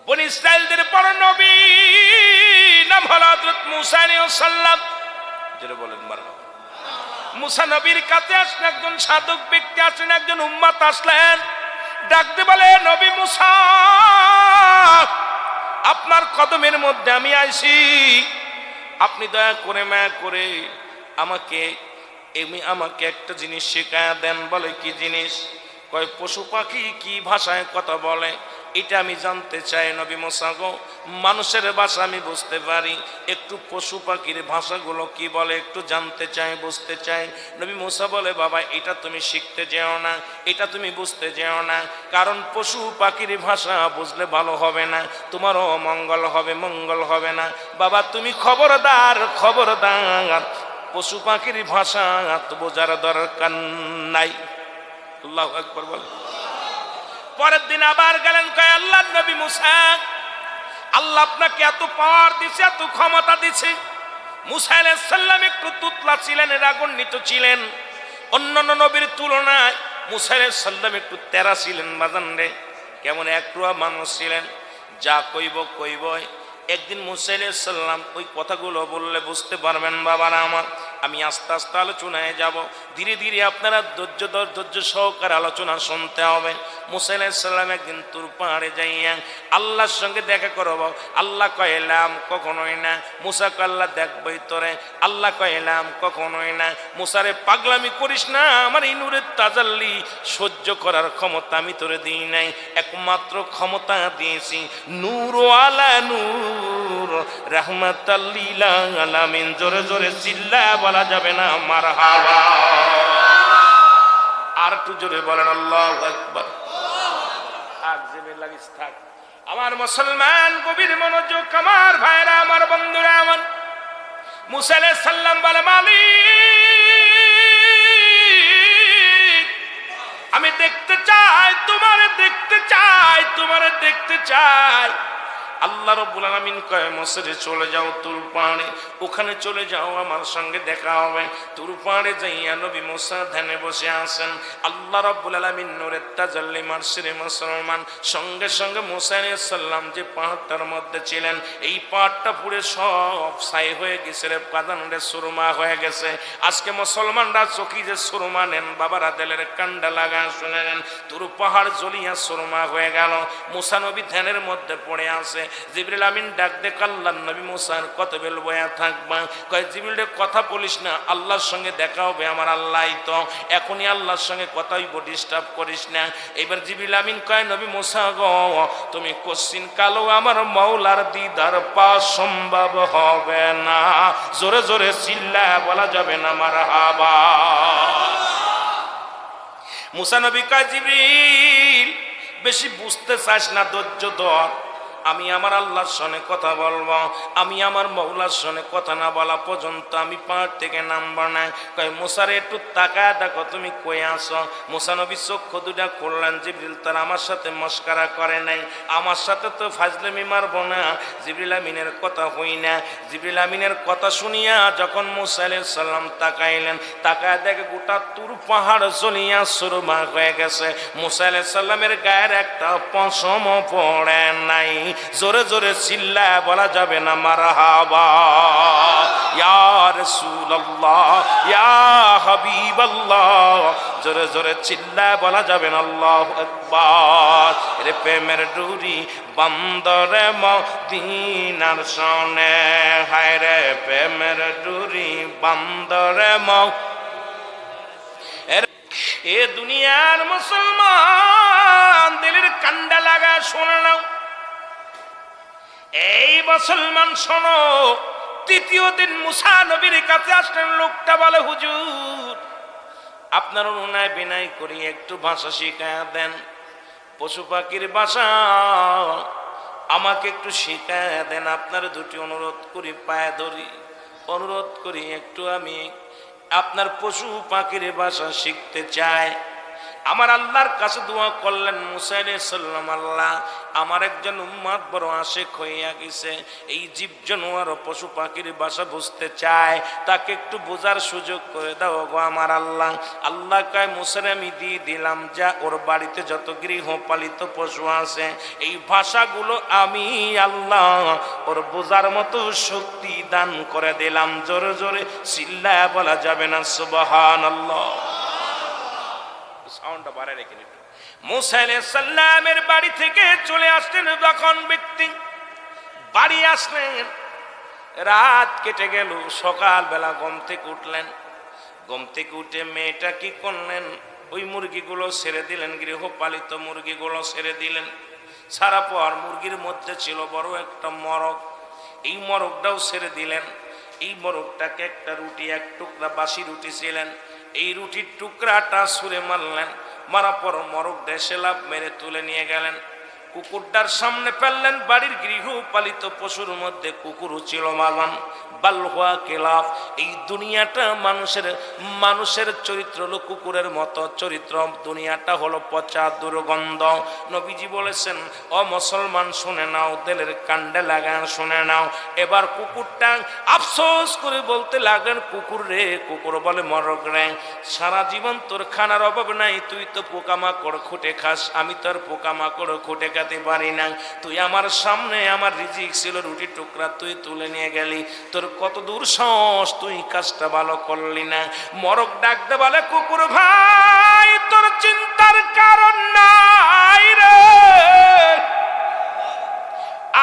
বনি ইসরাইলদের বড় নবী নাম হলো হযরত মুসা আলাইহিস সালাম। যেটা বলেন মারহাবা। মুসা নবীর কাছে আসলেন, একজন সাধক ব্যক্তি আসলেন, একজন উম্মত আসলেন, ডাকতে বলে, নবী মুসা, আপনার কদমের মধ্যে আমি আইছি, আপনি দয়া করে মায়া করে আমাকে একটা জিনিস শেখায়া দেন। বলে, কি জিনিস? কয়, পশু পাখি কি ভাষায় কথা বলে এটা আমি জানতে চাই নবী মুসা গো। মানুষের ভাষা আমি বুঝতে পারি, একটু পশু পাখির ভাষাগুলো কি বলে একটু জানতে চাই, বুঝতে চাই। নবী মুসা বলে, বাবা এটা তুমি শিখতে যেও না, এটা তুমি বুঝতে যেও না, কারণ পশু পাখির ভাষা বুঝলে ভালো হবে না, তোমারও মঙ্গল হবে, মঙ্গল হবে না। বাবা তুমি খবরদার, খবরদার, পশু পাখির ভাষা তো বোঝার দরকার নাই। আল্লাহু আকবার বল। পরের দিন আবার গেলেন, কয়, আল্লাহর নবী মুসা, আল্লাহ আপনাকে এত পাওয়ার দিছে, এত ক্ষমতা দিছে। মুসা আলাইহিস সালাম একটু তুতলা ছিলেন, রাগান্বিত ছিলেন, অন্যান্য নবীর তুলনায় মুসা আলাইহিস সালাম একটু তেরা ছিলেন। বাজান রে, কেমন একটুয়া মানুষ ছিলেন, যা কইব কইবই। একদিন মুসা আলাইহিস সালাম ওই কথাগুলো বললে বুঝতে পারবেন বাবারা আমার, আমি আস্তে আস্তে আলোচনায় যাব, ধীরে ধীরে আপনারা ধৈর্য সহকারে আলোচনা শুনতে হবে। মুসা আলাইহিস সালাম একদিন তুর পাহাড়ে যাইয়া আল্লাহর সঙ্গে দেখা করব। আল্লাহ কইলাম কখনোই না। মুসা কয়, আল্লাহ দেখবই তোরে। আল্লাহ কইলাম কখনোই না। মুসারে, পাগলামি করিস না, আমার এই নূরের তাজাল্লি সহ্য করার ক্ষমতা আমি তোরে দিই নাই, একমাত্র ক্ষমতা দিয়েছি নূর আলা নূর রাহমাতাল লিল আলামিন। জোরে জোরে চিল্লা বলা যাবে না মারহাবা? আর একটু জোরে বলেন আল্লাহু আকবার। আর জেনে লাগিস থাক। আমার মুসলমান গভীর মনোযোগ, আমার ভাইরা, আমার বন্ধুরা, আমার মুসা আলাইহিস সালাম বলে, মালিক আমি দেখতে চাই, তোমারে দেখতে চাই, তোমারে দেখতে চাই। আল্লাহ রাব্বুল আলামিন কয়, মুসারে চলে যাও তুর পাহাড়ে, ওখানে চলে যাও, আমার সঙ্গে দেখা হবে। তুর পাহাড়ে যাইয়া নবী মুসা ধ্যানে বসে আছেন। আল্লাহ রাব্বুল আলামিন নূরের তাজাল্লি মারছে রে মুসলমান। সঙ্গে সঙ্গে মুসা আলাইহিস সালাম যে পাহাড়টার মধ্যে ছিলেন, এই পাহাড়টা পুরো সব ছাই হয়ে গেছে রে, কাঁদানরে সুরমা হয়ে গেছে। আজকে মুসলমানরা চোখি যে সুরমা নেন, বাবারা দিলের কান্ডা লাগা শুনে নেন, তুর পাহাড় জ্বলিয়া সুরমা হয়ে গেল। মুসা নবী ধ্যানের মধ্যে পড়ে আছে। জিবরিল আমিন ডাক দে, আল্লাহর নবী মুসার কত বেল বয়া থাকবা? কয়, জিবরিল কথা বলিস না, আল্লাহর সঙ্গে দেখা হবে, আমার আল্লাহই তো, এখনই আল্লাহর সঙ্গে কথা হইব, ডিস্টার্ব করিস না। এবার জিবরিল আমিন কয়, নবী মুসা গো, তুমি কোশ্চিন কালো আমার মাওলার দিদার পাওয়া সম্ভব হবে না। জোরে জোরে চিল্লা বলা যাবে না মারহাবা? মুসা নবী কয়, জিবরিল বেশি বুঝতে চাস না, ধৈর্য ধর, আমি আমার আল্লাহর সঙ্গে কথা বলবো, আমি আমার মওলার সঙ্গে কথা না বলা পর্যন্ত আমি পাহাড় থেকে নামবো না। কয়, মুসারে একটু তাকায় দেখো তুমি কই আসো। মুসা নবী চক্ষু দুটা করলেন, জিবরিল তার আমার সাথে মস্কারা করে নাই, আমার সাথে তো ফাজলামি মারবো না, জিবরিল আমিনের কথা হই না। জিবরিল আমিনের কথা শুনিয়া যখন মুসা আলাইহিস সালাম তাকাইলেন, তাকায় দেখে গোটা তুর পাহাড় জ্বলিয়া সুরমা হয়ে গেছে। মুসা আলাইহিস সালামের গায়ের একটা পশমও পড়ে নাই। জোরে জোরে চিল্লা বলা যাবে না মারহাবা? ইয়া রাসূলুল্লাহ, ইয়া হাবিবাল্লাহ, জোরে জোরে চিল্লা বলা যাবে না আল্লাহু আকবার। রে প্রেমের ডুরি বন্দরে মদিনার সনে, হায় রে প্রেমের ডুরি বন্দরে এ দুনিয়ার মুসলমান দিলের কান্ডা লাগা শোনা নাও। এই মুসলমান শোনো, তৃতীয় দিন মুসা নবীর কাছে আসলেন। লোকটা বলে, হুজুর আপনার অনুনয় বিনয় করি একটু ভাষা শিখায়া দেন, পশু পাখির ভাষা আমাকে একটু শিখায়া দেন। আপনার দুটি অনুরোধ করি, পায়ে ধরি, অনুরোধ করি একটু আমি আপনার পশু পাখির ভাষা শিখতে চাই। আমার আল্লাহর কাছে দোয়া করলেন মুসা আলাইহিস সালাম, আল্লাহ আমার একজন উম্মত বড় আশিক হইয়া গেছে, এই জীব জানোয়ার পশু পাখির ভাষা বুঝতে চায়, তাকে একটু বোঝার সুযোগ করে দাও গো আমার আল্লাহ। আল্লাহ কয় মুসারে আমি দিয়ে দিলাম, যা ওর বাড়িতে যত গৃহপালিত পশু আছে এই ভাষাগুলো আমি আল্লাহ ওর বোঝার মতো শক্তি দান করে দিলাম। জোরে জোরে চিল্লায়া বলা যাবে না সুবহানাল্লাহ? সাউন্ডটা বাড়ায় রেখে নিন। মুসা আলাইহিস সালামের বাড়ি থেকে চলে আসলেন যখন ব্যক্তি, বাড়ি আসলেন, রাত কেটে গেল, সকালবেলা ঘুম থেকে উঠলেন। ঘুম থেকে উঠে মেয়েটা কি করলেন, ওই মুরগিগুলো ছেড়ে দিলেন, গৃহপালিত মুরগিগুলো ছেড়ে দিলেন। সারা পর মুরগির মধ্যে ছিল বড় একটা মরগ, এই মরগটাও ছেড়ে দিলেন। এই মরগটাকে একটা রুটি, এক টুকরা বাসি রুটি ছিলেন, এই রুটির টুকরাটা ছুঁড়ে মারলেন। মারার পর মরগ দেশে লাভ মেরে তুলে নিয়ে গেলেন, কুকুরটার সামনে ফেললেন। বাড়ির গৃহপালিত পশুর মধ্যে কুকুরও ছিল মালান বালহুয়া কেলাফ। এই দুনিয়াটা মানুষের চরিত্র হলো কুকুরের মতো চরিত্র, দুনিয়াটা হলো পচা দুর্গন্ধ। নবীজি বলেছেন, ও মুসলমান শুনে নাও, দিলের কাণ্ডে লাগান শুনে নাও। এবার কুকুরটা আফসোস করে বলতে লাগলেন, কুকুর রে, কুকুর বলে মরগ রে, সারা জীবন তোর খানার অভাব নাই, তুই তো পোকামাকড় খুঁটে খাস, আমি তোর পোকামাকড় খুঁটে খাতে পারি না। তুই আমার সামনে, আমার রিজিক ছিল রুটি টুকরা, তুই তুলে নিয়ে গেলি, তোর কত দূর সাহস, তুই কাজটা ভালো করলি না। মরগ ডাকতে বলে, কুকুর ভাই তোর চিন্তার কারণ নাই রে,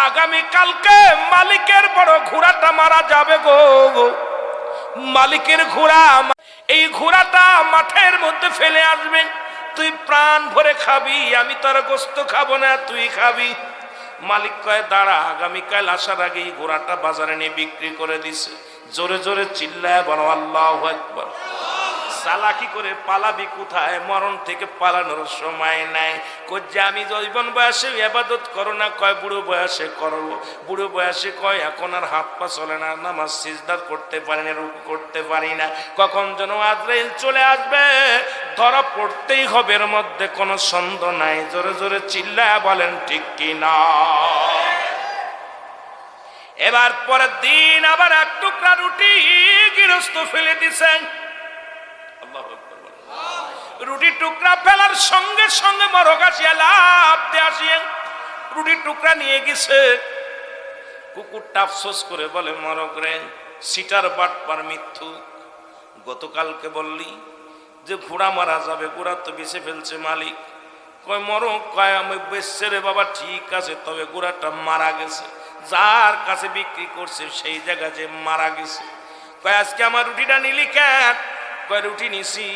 আগামী কালকে মালিকের বড় ঘোড়াটা মারা যাবে গো, মালিকের ঘোড়া, এই ঘোড়াটা মাঠের মধ্যে ফেলে আসবে, তুই প্রাণ ভরে খাবি, আমি তোর গোস্ত খাবো না, তুই খাবি। মালিক কয় দাঁড়া, আগামীকাল আসার আগেই ঘোড়াটা বাজারে নিয়ে বিক্রি করে দিছে। জোরে জোরে চিল্লায় বলো আল্লাহু আকবার। চালাকি করে পালাবি কোথায়, মরণ থেকে পালানোর সময় নাই। কই আমি যৌবন বয়সে ইবাদত করো না, কয় বুড়ো বয়সে করবো। বুড়ো বয়সে কয় এখন আর হাত পা চলে না, নামাজ সিজদা করতে পারি না, রুকু করতে পারি না, কখন যেন আজরাইল চলে আসবে, ধরা পড়তেই হবে, এর মধ্যে কোনো সন্দেহ নাই। জোরে জোরে চিল্লায় বলেন ঠিক কি না? এবার পরের দিন আবার এক টুকরা রুটি গৃহস্থ ফেলে দিছেন। রুটি টুকরা ফেলার সঙ্গে সঙ্গে মরগ আসিয়া লাফ দিয়ে আসিয়া রুটি টুকরা নিয়ে গেছে। কুকুরটা আফসোস করে বলে, মরগ রে, সিটার বাটপার মিথ্যু, গতকালকে বললি যে ঘোড়া মারা যাবে, ঘোড়া তো বেঁচে ফেলছে মালিক। কয় মরগ, কয় আমি বেচছে রে বাবা, ঠিক আছে, তবে ঘোড়াটা মারা গেছে, যার কাছে বিক্রি করছে সেই জায়গা যে মারা গেছে। কয় আজকে আমার রুটিটা নিলি কেন? কয় রুটি নিছি,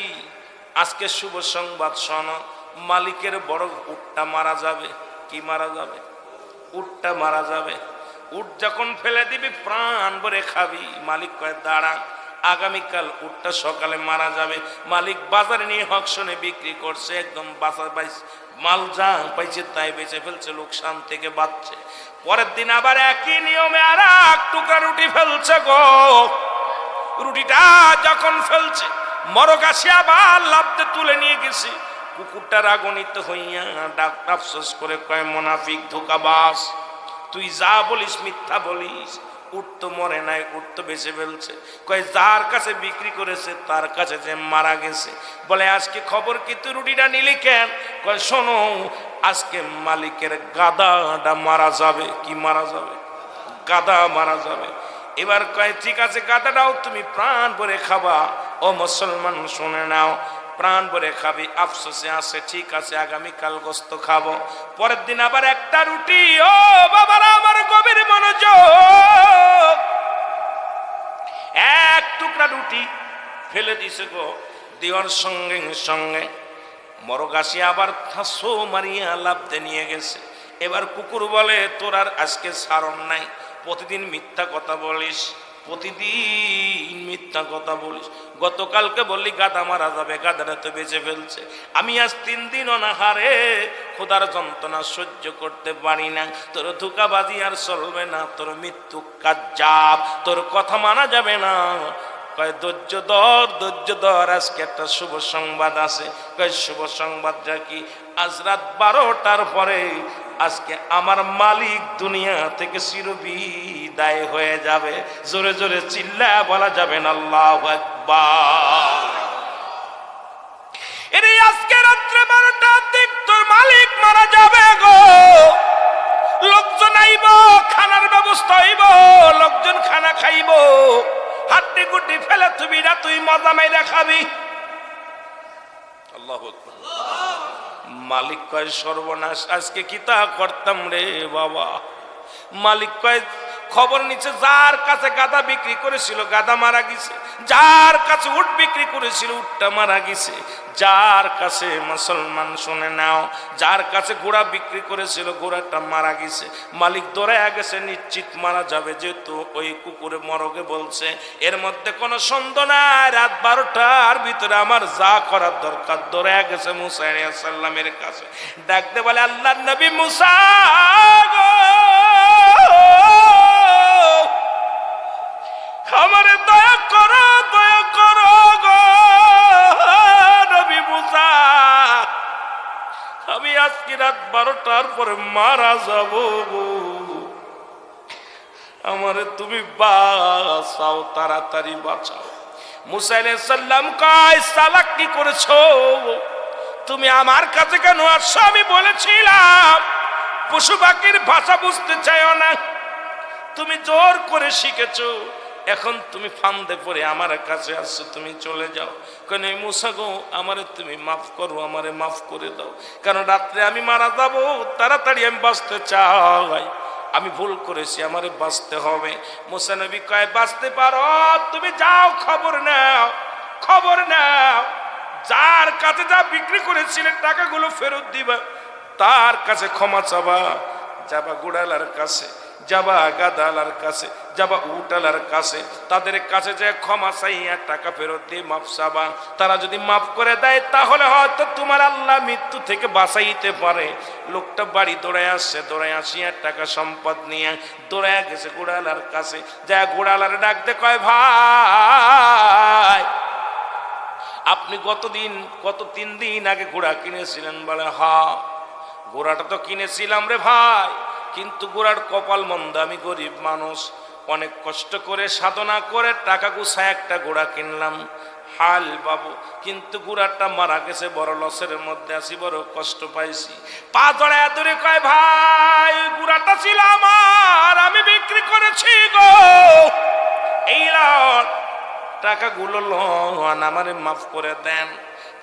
আজকে শুভ সংবাদ শোনো, মালিকের বড় উটটা মারা যাবে। কি মারা যাবে? উটটা মারা যাবে। উট যখন ফেলে দিবি প্রাণ ভরে খাবি। মালিক কয় দাঁড়া, আগামীকাল উটটা সকালে মারা যাবে। মালিক বাজারে নিয়ে হকশনে বিক্রি করছে, একদম বাঁচা পাইছে, মাল যা পাইছে তাই বেঁচে ফেলছে, লোকসান থেকে বাঁচছে। পরের দিন আবার একই নিয়মে আর এক টুকরা রুটি ফেলছে গো। রুটিটা যখন ফেলছে, মরগ আসে আবার লাফতে তুলে নিয়ে গেছে। কুকুরটা রাগনিত হইয়া ডাক আফসোস করে কয়, মুনাফিক ধোঁকাবাজ, তুই যা বলিস মিথ্যা বলিস, উট তো মরে নাই, উট তো বেঁচে ফেলছে। কয় যার কাছে বিক্রি করেছে তার কাছে যে মারা গেছে। বলে আজকে খবর কি, তুই রুটিটা নিলি কেন? কয় শোনো, আজকে মালিকের গাদাটা মারা যাবে। কি মারা যাবে? গাদা মারা যাবে। এবার কয় ঠিক আছে, গাদাটাও তুমি প্রাণ ভরে খাবা। ও মুসলমান শুনে নাও, প্রাণ ভরে খাবি, আফসোসে আছে, ঠিক আছে, আগামীকাল গোস্ত খাবো। পরের দিন আবার একটা রুটি। ও বাবারা আমার গভীর মনোযোগ, এক টুকরা রুটি ফেলে দিছে গো। দেওয়ার সঙ্গে সঙ্গে মরগ আসি আবার ঠাসো মারিয়া লাফতে নিয়ে গেছে। এবার কুকুর বলে, তোর আর আজকে সারণ নাই, প্রতিদিন মিথ্যা কথা বলিস, প্রতিদিন মিথ্যা কথা বলিস। গতকালকে বললি গাদা মারা যাবে, গাদাটা তো বেঁচে ফেলছে। আমি আজ 3 দিন অনাহারে খোদার যন্ত্রণা সহ্য করতে পারি না। তোর ধোঁকাবাজি আর চলবে না, তোর মৃত্যু কাজ্জাব, তোর কথা মানা যাবে না। কয় ধৈর্য ধর, আজকে একটা শুভ সংবাদ আছে। কয় শুভ সংবাদটা কি? আজ রাত 12টার পরে আজকে আমার মালিক দুনিয়া থেকে চিরবিদায় হয়ে যাবে। জোরে জোরে চিল্লায়া বলা যাবে না আল্লাহু আকবার। এরে আজকে রাত্রে 12টার দিক তোর মালিক মারা যাবে গো। লোকজন আইব, খানার ব্যবস্থা হইব, লোকজন খানা খাইব, হাড্ডি গুড্ডি ফেলে তুমি না, তুই মজা মাইরা খাবি। আল্লাহু আকবার। মালিক কয় সর্বনাশ, আজকে কি তা করতাম রে বাবা। মালিক কয় খবর নিচ্ছে, যার কাছে গাদা বিক্রি করেছিল গাদা মারা গেছে, যার কাছে উট বিক্রি করেছিল উটটা মারা গেছে, যার কাছে মুসলমান শুনে নাও, যার কাছে ঘোড়া বিক্রি করেছিল ঘোড়াটা মারা গেছে। মালিক দৌড়ায় গেছে, নিশ্চিত মারা যাবে, যেহেতু ওই কুকুরে মরগে বলছে। এর মধ্যে কোনো সন্দেহ নাই, রাত 12টার ভিতরে আমার যা করার দরকার। দৌড়ায় গেছে মুসা আলাইহিস সালামের কাছে, ডাকতে বলে, আল্লাহর নবী মুসা গো, আমারে দয়া করো গো নবী মুসা, আমি আজকে রাত 12টার পরে মারা যাব গো, আমারে তুমি বাঁচাও, তাড়াতাড়ি বাঁচাও। মুসা আলাইহিস সালাম কয়, সালাক কি করেছো তুমি আমার কাছে কেন আসছো? আমি বলেছিলাম পশু পাখির ভাষা বুঝতে চাইও না, তুমি জোর করে শিখেছো, এখন তুমি ফান্দে পড়ে আমার কাছে আসছো, তুমি চলে যাও। কেন মুসা গো, আমারে তুমি মাফ করো, আমারে মাফ করে দাও, কারণ রাত্রে আমি মারা যাব, তাড়াতাড়ি আমি বাঁচতে চাই, আমি ভুল করেছি, আমারে বাঁচতে হবে। মুসা নবী কয়, বাঁচতে পারো, তুমি যাও, খবর নাও, যার কাছে যা বিক্রি করেছিলে টাকাগুলো ফেরত দিবা, তার কাছে ক্ষমা চাবা, যাবা গুড়ালার কাছে, যাবা গাদালার কাছে, যাবা উটালার কাছে, তাদের কাছে যে ক্ষমা চাইয়া টাকা ফেরত দিয়ে মাফ চাবা। তারা যদি মাফ করে দেয় তাহলে হয়তো তোমার আল্লাহ মৃত্যু থেকে বাঁচাইতে পারে। লোকটা বাড়ি দৌড়ায় আসিয়া টাকা সম্পদ নিয়ে দৌড়ায় গেছে গুড়ালার কাছে, যা গুড়ালার ডাক দে, কয় ভাই আপনি গত 3 দিন আগে ঘোড়া কিনেছিলেন? বলে হ্যাঁ, ঘোড়াটা তো কিনেছিলাম রে ভাই, কিন্তু ঘোড়ার কপাল মন্দ, আমি গরিব মানুষ, অনেক কষ্ট করে সাধনা করে টাকা গুছায় একটা ঘোড়া কিনলাম, হাল বাবু, কিন্তু ঘোড়াটা মারা গেছে, বড় লসের মধ্যে আছি, বড় কষ্ট পাইছি। পা জড়ায় ধরে কয়, ভাই ঘোড়াটা ছিল আমার, আমি বিক্রি করেছি গো, এই টাকাগুলো লন, আমারে মাফ করে দেন।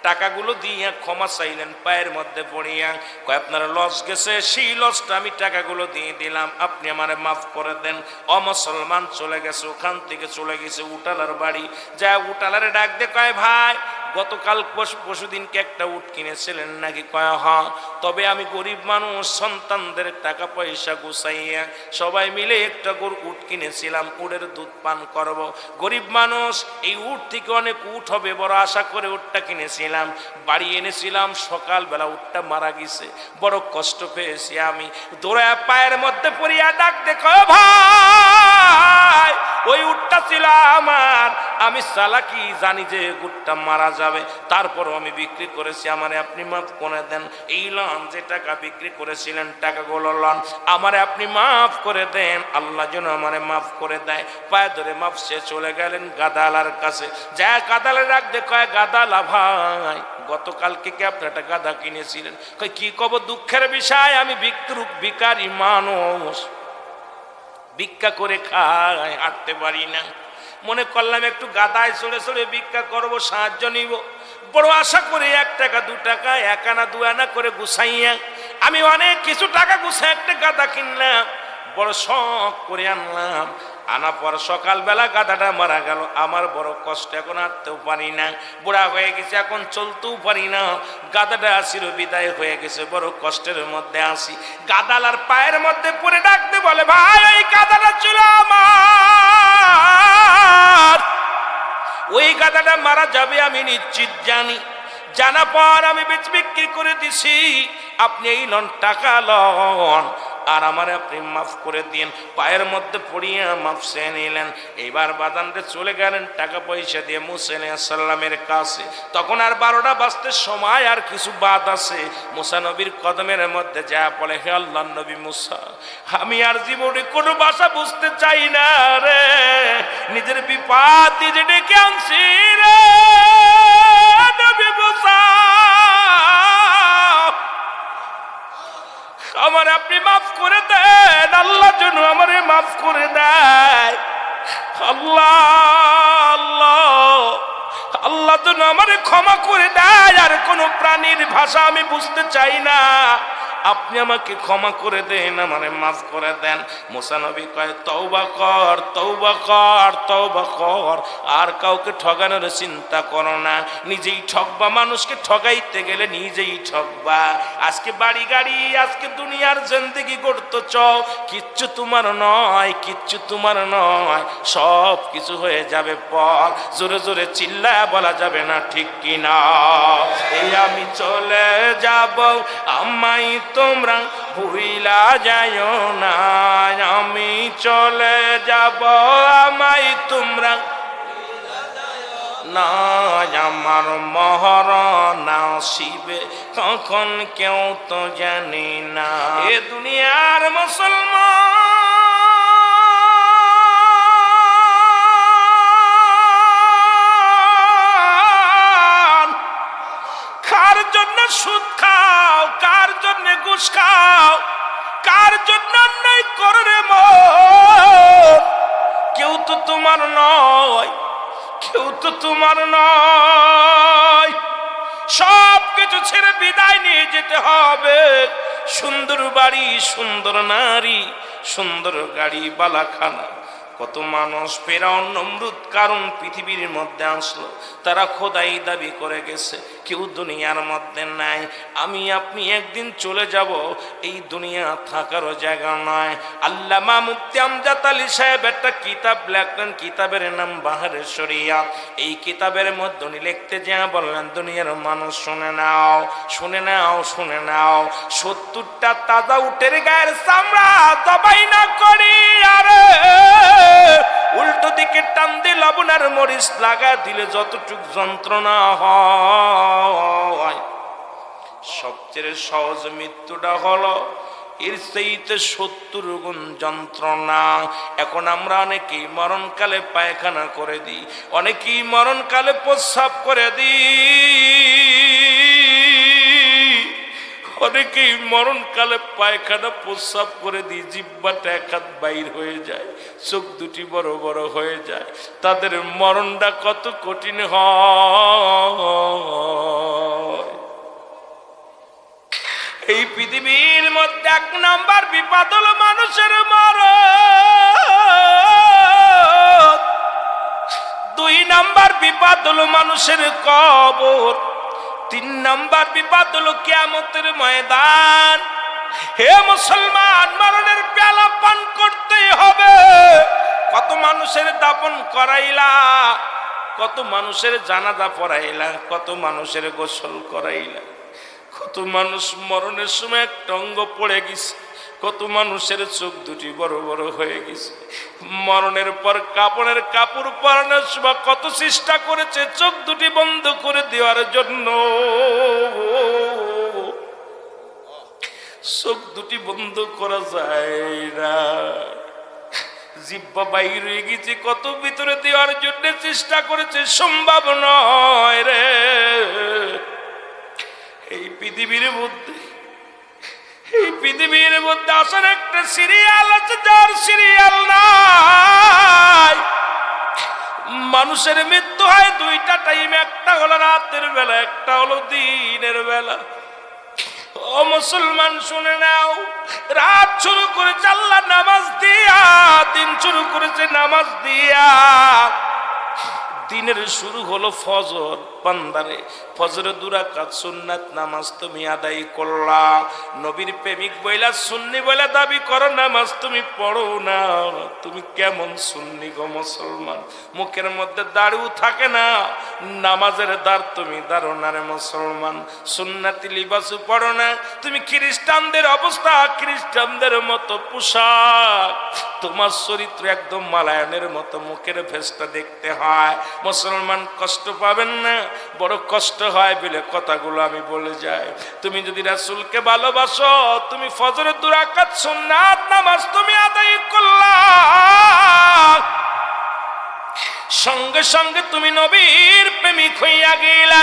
টাকাগুলো দিয়ে ক্ষমা চাইলেন, পায়ের মধ্যে পড়িয়া কয়, আপনার লস গেছে, সেই লসটা আমি টাকাগুলো দিয়ে দিলাম, আপনি আমারে মাফ করে দেন। অমুসলমান চলে গেছে, ওখান থেকে চলে গেছে উটালার বাড়ি, যা উটালারে ডাক দে, কয় ভাই গতকাল পরশুদিনকে একটা উট কিনেছিলেন নাকি? কয় হ্যাঁ, তবে আমি গরিব মানুষ, সন্তানদের টাকা পয়সা গুছাইয়া সবাই মিলে একটা উট কিনেছিলাম, উটের দুধ পান করব, গরিব মানুষ, এই উট থেকে অনেক উট হবে, বড় আশা করে উটটা কিনেছিলাম, বাড়ি এনেছিলাম, সকালবেলা উটটা মারা গেছে, বড় কষ্ট পেয়েছি আমি। দৌড়ায় পায়ের মধ্যে পড়িয়া ডাক দে, কয় ভাই ওই উটটা ছিল আমার, আমি চালাকি জানি যে উটটা মারা যাবে, তারপরও আমি বিক্রি করেছি, আমারে আপনি মাফ করে দেন। এই লন, যে টাকা বিক্রি করেছিলেন টাকাগুলো লন, আমারে আপনি মাফ করে দেন, আল্লাহ যেন আমারে মাফ করে দেয়। পায়ে ধরে মাফ সে চলে গেলেন গাদালার কাছে, যা গাদালে রাখ দে, কয় গাদালা ভাই গতকালকে কি আপনি একটা গাদা কিনেছিলেন? কয় কি কব, দুঃখের বিষয়, আমি ভিখারি মানুষ, ভিক্ষা করে খাই, হাঁটতে পারি না, মনে করলাম একটু গাদায় চড়ে চড়ে ভিক্ষা করবো, সাহায্য নিব, বড় আশা করে 1 টাকা 2 টাকা 1 আনা 2 আনা করে গুছাইয়া আমি অনেক কিছু টাকা গুছাই একটা গাদা কিনলাম, বড় শখ করে আনলাম, আনা পর সকালবেলা গাদাটা মারা গেল, আমার বড় কষ্ট, এখন হাঁটতেও পারি না, বুড়া হয়ে গেছে, এখন চলতেও পারি না, গাদাটা চির বিদায় হয়ে গেছে, বড় কষ্টের মধ্যে আসি। গাদালার পায়ের মধ্যে পড়ে ডাকতে বলে, ভাই ওই গাদাটা ছিল আমার, ওই গাদাটা মারা যাবে আমি নিশ্চিত জানি, জানা পর আমি বিক্রি করে দিছি, আপনি এই লন টাকা লন, আর আমারে আপনি মাফ করে দিন। পায়ের মধ্যে পড়িয়া মাফ চেয়ে নিলেন। এইবার বাদানরে চলে গেলেন টাকা পয়সা দিয়ে মুসা আলাইহিস সালামের কাছে। তখন আর 12টা বাজতে সময় আর কিছু বাদ আছে। মুসা নবীর কদমের মধ্যে যা বলে, হে আল্লাহর নবী মুসা, আমি আর জীবনে কোনো ভাষা বুঝতে চাই না রে, নিজের বিপদ নিজে ডেকে আনছি রে নবী মুসা, আমার আপনি মাফ করে দেন, আল্লাহ যেন আমারে মাফ করে দেয়। আল্লাহ আল্লাহ আল্লাহ যেন আমারে ক্ষমা করে দেয়। আর কোনো প্রাণীর ভাষা আমি বুঝতে চাই না, আপনি আমাকে ক্ষমা করে দেন, আমারে মাফ করে দেন। মুসা নবী কয়, তওবা কর, তওবা কর, তওবা কর, আর কাউকে ঠগানোর চিন্তা করো না। নিজেই ঠকবা, মানুষকে ঠগাইতে গেলে নিজেই ঠকবা। আজকে বাড়ি গাড়ি, আজকে দুনিয়ার জিন্দেগি করতে চাও, কিচ্ছু তোমার নয়, কিচ্ছু তোমার নয়, সব কিছু হয়ে যাবে পর। জোরে জোরে চিল্লায় বলা যাবে না, ঠিক কিনা? এই আমি চলে যাব, আমায় তোমরা ভুইলা যাইও না, আমি চলে যাব, আমায় তোমরা না, আমার মহরণ আসিবে কখন কেউ তো জানি না। এ দুনিয়ার মুসলমান কার জন্য সুদ খাও, কার জন্য ঘুষ খাও, কার জন্য অন্যায় করো রে মন? কেউ তো তোমার নয়, কেউ তো তোমার নয়। সব কিছু ছেড়ে বিদায় নিয়ে যেতে হবে। সুন্দর বাড়ি, সুন্দর নারী, সুন্দর গাড়ি, বালাখানা। কত মানুষ ফেরাউন নমরুদ কারণ পৃথিবীর মধ্যে আসলো, তারা খোদাই দাবি করে গেছে, কেউ দুনিয়ার মধ্যে নাই। আমি আপনি একদিন চলে যাব, এই দুনিয়া থাকারও জায়গা নয়। আল্লামা মুফতি আমজাদ আলী সাহেব একটা কিতাব লেখলেন, কিতাবের নাম বাহারে শরিয়াত। এই কিতাবের মধ্যে উনি লিখতে যা বললেন, দুনিয়ার মানুষ শুনে নাও, শুনে নাও, শুনে নাও, 70টা তাজা উটের গায়ের চামড়া জবাই না করি, আরে উল্টো দিকে টান দিয়ে লবণ আর মরিচ লাগা দিলে যতটুক যন্ত্রণা হয়, সবচেয়ে সহজ মৃত্যুটা হলো এর চাইতে 70 গুণ যন্ত্রণা। এখন আমরা অনেকেই মরণকালে পায়খানা করে দিই, অনেকেই মরণকালে প্রস্রাব করে দিই, অনেকেই মরণকালে পায়খানা প্রস্রাব করে দিই, জিহ্বাটা এক হাত বাইর হয়ে যায়, চোখ দুটি বড় বড় হয়ে যায়। তাদের মরণটা কত কঠিন হয়। এই পৃথিবীর মধ্যে 1 নাম্বার বিপদ হলো মানুষের মরণ, 2 নাম্বার বিপদ হলো মানুষের কবর, 3 নাম্বার বিপদ হলো কিয়ামতের ময়দান। হে মুসলমান, মরণের পেয়ালা পান করতে হবে। কত মানুষের দাফন করাইলা, কত মানুষের জানাজা পড়াইলা, কত মানুষের গোসল করাইলা, কত মানুষ মরণের সময় একটা অঙ্গ পড়ে গেছে, কত মানুষের চোখ দুটি বড় বড় হয়ে গেছে। মরণের পর কাপড়ের কাপড় পরানোর সময় কত চেষ্টা করেছে চোখ দুটি বন্ধ করে দেওয়ার জন্য, চোখ দুটি বন্ধ করা যায় না। জিহ্বা বাইর হয়ে গেছে, কত ভিতরে দেওয়ার জন্য চেষ্টা করেছে, সম্ভব নয় রে। এই পৃথিবীর মধ্যে আসার একটা সিরিয়াল আছে, যার সিরিয়াল নাই। মানুষের মৃত্যু হয় 2টা টাইমে, একটা হলো রাতের বেলা, একটা হলো দিনের বেলা। ও মুসলমান শুনে নাও, রাত শুরু করেছে আল্লাহ নামাজ দিয়া, দিন শুরু করেছে নামাজ দিয়া। দিনের শুরু হলো ফজর। বান্দারে ফজরে 2 রাকাত সুন্নাত নামাজ তুমি আদায় করলা, নবীর প্রেমিক বইলা সুন্নি বইলা দাবি করো, নামাজ তুমি পড়ো না, তুমি কেমন সুন্নি গো মুসলমান? মুখের মধ্যে দাড়িও থাকে না, নামাজের দাঁড় তুমি দাঁড়ো না রে মুসলমান। সুন্নাতি লিবাসও পড়ো না, তুমি খ্রিস্টানদের অবস্থা, খ্রিস্টানদের মতো পোশাক, তোমার চরিত্র একদম মালায়নের মতো, মুখের ফেসটা দেখতে হয়। মুসলমান কষ্ট পাবেন না, বড় কষ্ট হয় বলে কথাগুলো আমি বলে যাই। তুমি যদি রাসূলকে ভালোবাসো, তুমি ফজরের 2 রাকাত সুন্নাত নামাজ তুমি আদায় করলা, সঙ্গে সঙ্গে তুমি নবীর প্রেমিক হইয়া গেলা।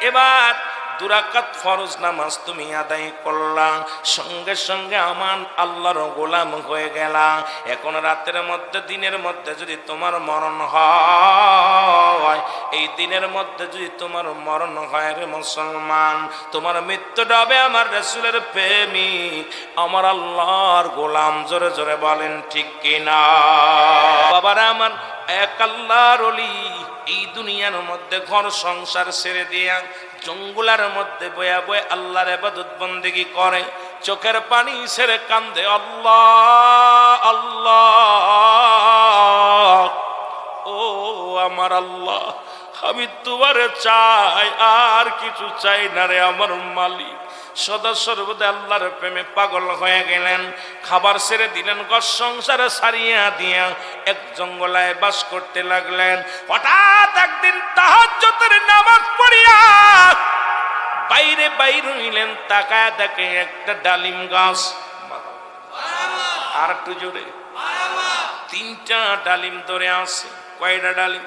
এবার 2 রাকাত ফরজ নামাজ তুমি আদায় করলা, সঙ্গে সঙ্গে আমার আল্লাহর গোলাম হয়ে গেলা। এখন রাতের মধ্যে দিনের মধ্যে যদি তোমার মরণ হয়, এই দিনের মধ্যে যদি তোমার মরণ হয় রে মুসলমান, তোমার মৃত্যুটা হবে আমার রাসূলের প্রেমিক, আমার আল্লাহর গোলাম। জোরে জোরে বলেন ঠিক কিনা? বাবারা আমার, এক আল্লাহর ওলি এই দুনিয়ার মধ্যে ঘর সংসার ছেড়ে দিয়া জঙ্গলার মধ্যে বয়া বয়ে আল্লাহর ইবাদত বন্দেগী করে, চোখের পানি ছেড়ে কান্দে, আল্লাহ আল্লাহ, ও আমার আল্লাহ, আমি তোমারে চাই, আর কিছু চাই না রে আমার মালিক। সদা সর্বদা আল্লাহর প্রেমে পাগল হয়ে গেলেন, খাবার ছেড়ে দিলেন, ঘর সংসারে ছাড়িয়া দিয়া এক জঙ্গলায় বাস করতে লাগলেন। হঠাৎ একদিন তাহাজ্জুদের নামাজ পড়িয়া বাইরে বাইর হইলেন, তাকায় দেখে একটা ডালিম গাছ। আর একটু জোরে, 3টা ডালিম ধরে আছে। কয়টা ডালিম?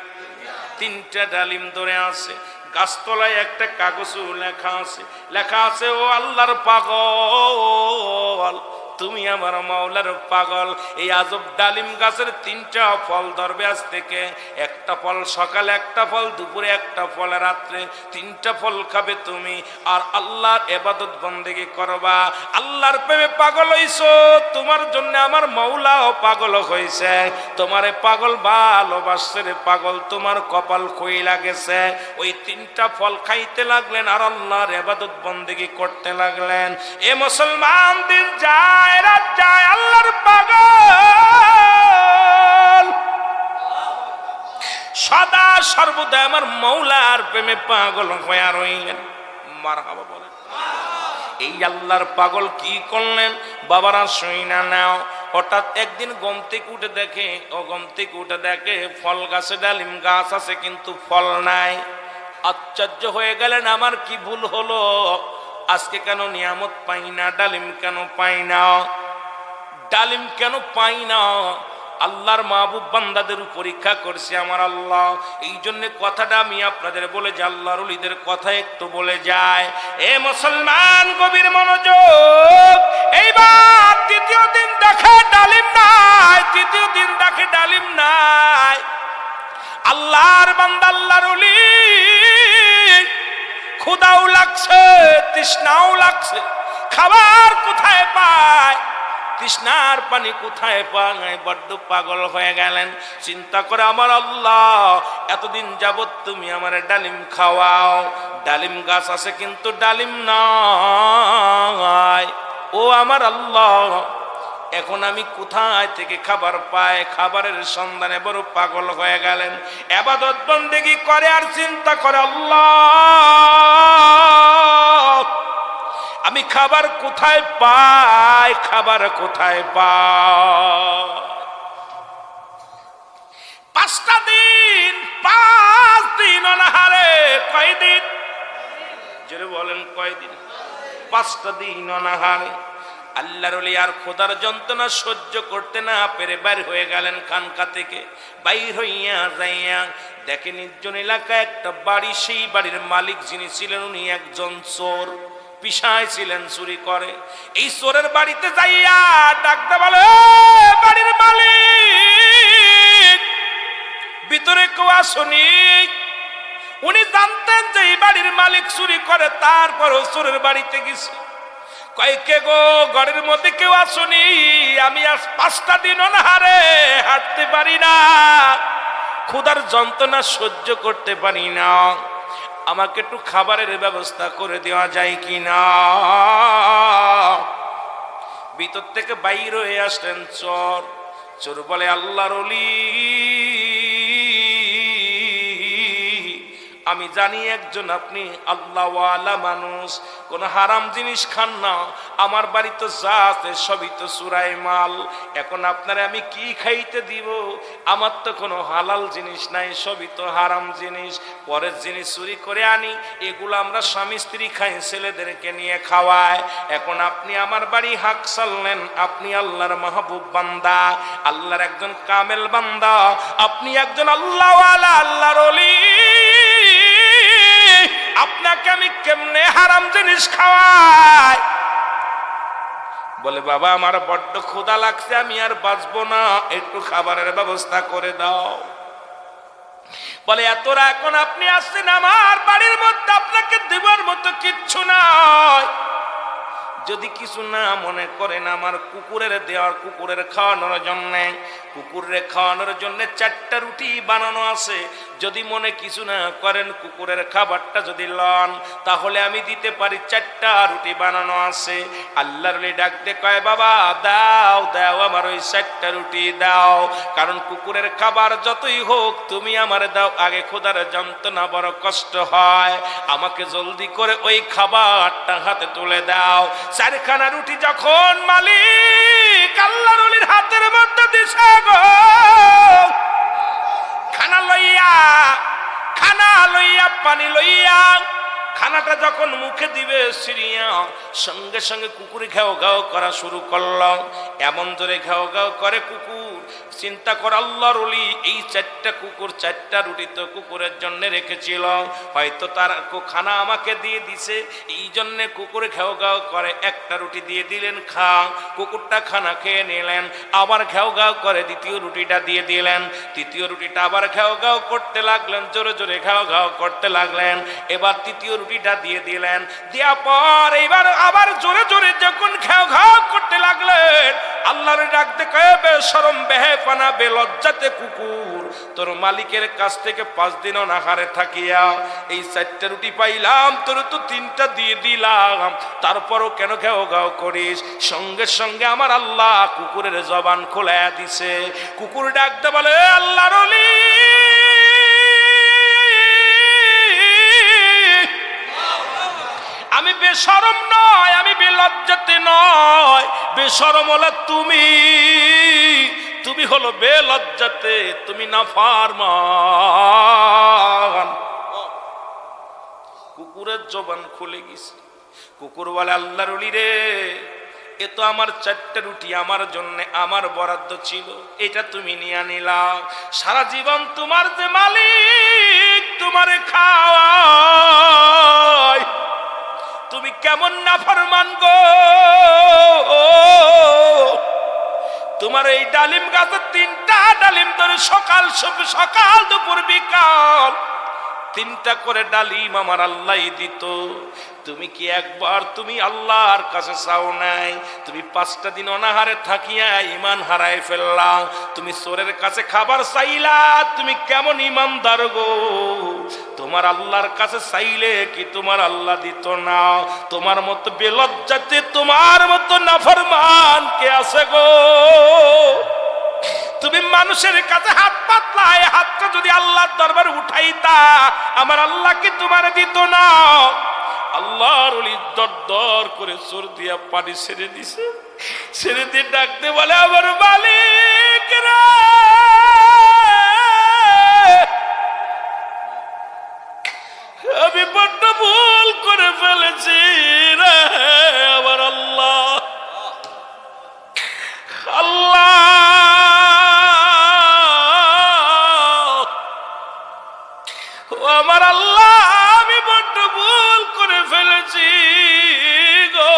3টা ডালিম ধরে আছে। গাছতলায় একটা কাগজও লেখা আছে, লেখা আছে, ও আল্লাহর পাগল, তুমি আমার মাওলার পাগল। এই আজব ডালিম গাছের 3টা ফল ধরবে আজ থেকে। একটা ফল সকালে, একটা ফল দুপুরে, একটা ফল রাত্রে, 3টা ফল খাবে তুমি, আর আল্লাহর ইবাদত বন্দেগী করবা। আল্লাহর প্রেমে পাগল হইছো, তোমার জন্য আমার মাওলাও পাগল হইছে। তোমারে পাগল ভালোবাসছে রে পাগল, তোমার কপাল কইলা গেছে। ওই 3টা ফল খাইতে লাগলেন আর আল্লাহর ইবাদত বন্দেগী করতে লাগলেন। এ মুসলমান, দিন যায় রাত যায়, আল্লাহর পাগল সদা সর্বদা আমার মাওলার প্রেমে পাগল হয়ে রইলেন। মারহাবা বলেন। এই আল্লাহর পাগল কি করলেন বাবারা শুইনা নাও। হঠাৎ একদিন ঘুম থেকে উঠে দেখে, ফল গাছে ডালিম গাছ আছে কিন্তু ফল নাই। আশ্চর্য হয়ে গেলেন, আমার কি ভুল হলো, আজকে কেন নিয়ামত পাই না, ডালিম কেন পাই না, ডালিম কেন পাই না? আল্লাহর মাহবুব বান্দাদের পরীক্ষা করছে আমার আল্লাহ। এই জন্য কথাটা আমি আপনাদের বলে যে আল্লাহর ওলিদের কথা একটু বলে যায়। এ মুসলমান, গভীর মনোযোগ। এইবার 3য় দিন দেখে ডালিম নাই, 3য় দিন দেখে ডালিম নাই। আল্লাহর বান্দা, আল্লাহর ওলি, ক্ষুধাও লাগছে, তৃষ্ণাও লাগছে, খাবার কোথায় পায়, তৃষ্ণার পানি কোথায় পায়, বড্ড পাগল হয়ে গেলেন। চিন্তা করে, আমার আল্লাহ, এতদিন যাবত তুমি আমার ডালিম খাওয়াও, ডালিম গাছ আছে কিন্তু ডালিম নাই। ও আমার আল্লাহ, এখন আমি কোথায় থেকে খাবার পাই? খাবারের সন্ধানে বড় পাগল হয়ে গেলেন। ইবাদত বন্দেগী করে আর চিন্তা করে, আল্লাহ, আমি খাবার কোথায় পাই, খাবার কোথায় পাই? 5টা দিন, 5 দিন অনাহারে। কয়দিন? জোরে বলেন, কয়দিন? 5টা দিন অনাহারে। আল্লাহর ওলি আর খোদার যন্ত্রণা সহ্য করতে না পেরে বাইর হয়ে গেলেন খানকা থেকে। বাইর হইয়া যাইয়া দেখে নির্জন এলাকায় একটা বাড়ি, সেই বাড়ির মালিক যিনি ছিলেন উনি একজন চোর, পিসায় ছিলেন, চুরি করে। এই চোরের বাড়িতে যাইয়া ডাকতে বলে, বাড়ির মালিক, ভিতরে কেউ আসুনি। উনি জানতেন যে এই বাড়ির মালিক চুরি করে, তারপরও চোরের বাড়িতে গেছে। কয়, কে গো, ঘরের মধ্যে কেউ আসুনি? আমি আজ 5টা দিন অনাহারে, হাঁটতে পারি না, ক্ষুধার যন্ত্রণা সহ্য করতে পারি না, আমাকে একটু খাবারের ব্যবস্থা করে দেওয়া যায় কি না। ভিতর থেকে বাইর হয়ে আসলেন চোর। চোর বলে, আল্লাহর ওলি, আমি জানি একজন আপনি আল্লাহওয়ালা মানুষ, কোন হারাম জিনিস খান না, আমার বাড়িতে যা আছে সবই তো চুরাই মাল, এখন আপনারে আমি কি খাইতে দিব? আমার তো কোনো হালাল জিনিস নাই, সবই তো হারাম জিনিস, পরের জিনিস চুরি করে আনি, এগুলো আমরা স্বামী স্ত্রী খাই, ছেলেদেরকে নিয়ে খাওয়ায়, এখন আপনি আমার বাড়ি হাঁক চাললেন, আপনি আল্লাহর মাহবুব বান্দা, আল্লাহর একজন কামেল বান্দা, আপনি একজন আল্লাহওয়ালা, আল্লাহর ওলি, আপনাকে আমি কেমনে হারাম জিনিস খাওয়াই? বলে, বাবা আমার বড্ড ক্ষুধা লাগছে, আমি আর বাঁচবো না, একটু খাবারের ব্যবস্থা করে দাও। বলে, এতরা এখন আপনি আসছেন আমার বাড়ির মধ্যে, আপনাকে দেবার মতো কিচ্ছু নাই, যদি কিছু না মনে করেন আমার কুকুরের দেওয়ার, কুকুরের খাওয়ানোর জন্য, কুকুরের খাওয়ানোর জন্য 4টা রুটি বানানো আছে, যদি মনে কিছু না করেন কুকুরের খাবারটা যদি লন, তাহলে আমি দিতে পারি, 4টা রুটি বানানো আছে। আল্লাহর ওলি ডাক দিয়ে কয়, বাবা দাও দাও, আমার ওই 4টা রুটি দাও, কারণ কুকুরের খাবার যতই হোক তুমি আমার দাও, আগে ক্ষুধার যন্ত্রণা বড় কষ্ট হয়, আমাকে জলদি করে ওই খাবারটা হাতে তুলে দাও। 4খানা রুটি যখন মালিক আল্লাহর ওলির হাতের মধ্যে দিছে গো, খানা লইয়া পানি লইয়া খানাটা যখন মুখে দিবে সিরিয়া, সঙ্গে সঙ্গে কুকুর ঘেউ ঘেউ করা শুরু করলো, এমন জোরে ঘেউ ঘেউ করে কুকুর, চিন্তা কর আল্লাহর ওলি এই 4টা কুকুর, 4টা রুটি তো কুকুরের জন্য রেখেছিল, হয়তো তার খানা আমাকে দিয়ে দিছে, এই জন্যে কুকুর ঘেউ ঘেউ করে, 1টা রুটি দিয়ে দিলেন, খা, কুকুরটা খানা খেয়ে নিলেন, আবার ঘেউ ঘেউ করে 2য় রুটিটা দিয়ে দিলেন, 3য় রুটিটা আবার ঘেউ ঘেউ করতে লাগলেন, জোরে জোরে ঘেউ ঘেউ করতে লাগলেন, এবার 3য় রুটিটা দিয়ে দিলেন, দেওয়ার পর এইবার আবার জোরে জোরে যখন ঘেউ ঘেউ করতে লাগলেন, আল্লাহর ডাক দেখে, বেশরম বেহেপানা বেলজ্জাতে কুকুর, তোর মালিকের কাছ থেকে 5 দিন অনাহারে থাকিয়া এই 4টা রুটি পাইলাম, তোর তো 3টা দিয়ে দিলাম, তারপরও কেন ঘেউ ঘেউ করিস? সঙ্গে সঙ্গে আমার আল্লাহ কুকুরের জবান খোলায়া দিছে। কুকুর ডাকতে বলে, আল্লাহর ওলি, আমি বেশরম নয়, আমি বেলজ্জাতে নয়, বেশরম হলো তুমি, তুমি হলো বেলজ্জাতে, তুমি নাফরমান। কুকুরের জবান খুলে গেছে। কুকুর বলে, আল্লাহর ওলি রে, এ তো আমার 4টা রুটি আমার জন্য, আমার বরাদ্দ ছিল, এটা তুমি নিয়ে নিলা, সারা জীবন তোমার যে মালিক তোমারে খাওয়ায়, তুমি কেমন নাফরমান গো? তোমার এই ডালিম গাছে 3টা ডালিম ধরে সকাল সকাল দুপুর বিকাল 3টা করে ডালিম আমার আল্লাহ দিত, তুমি কি একবার তুমি আল্লাহর কাছে চাও নাই? তুমি 5টা দিন অনাহারে থাকিয়া ঈমান হারায় ফেললা, তুমি চোরের কাছে খাবার চাইলা, তুমি কেমন ঈমানদার গো? তোমার আল্লাহর কাছে চাইলে কি তোমার আল্লাহ দিত না? তোমার মতো বেলজ্জাতে, তোমার মতো নাফরমান কে আছে গো? তুমি মানুষের কাছে হাত পাতলা, এই হাতটা যদি আল্লাহর দরবারে উঠাইতা, আমার আল্লাহ কি তোমার দিত না? আল্লাহর ওলি দর করে চোর দিয়া পানি ছেড়ে দিছে, ছেড়ে দিয়ে ডাকতে বলে, আমার মালিক রে, আমি বড্ড ভুল করে ফেলেছি রে আমার আল্লাহ, আল্লাহ আমার আল্লাহ, আমি বড্ড ভুল করে ফেলেছি গো,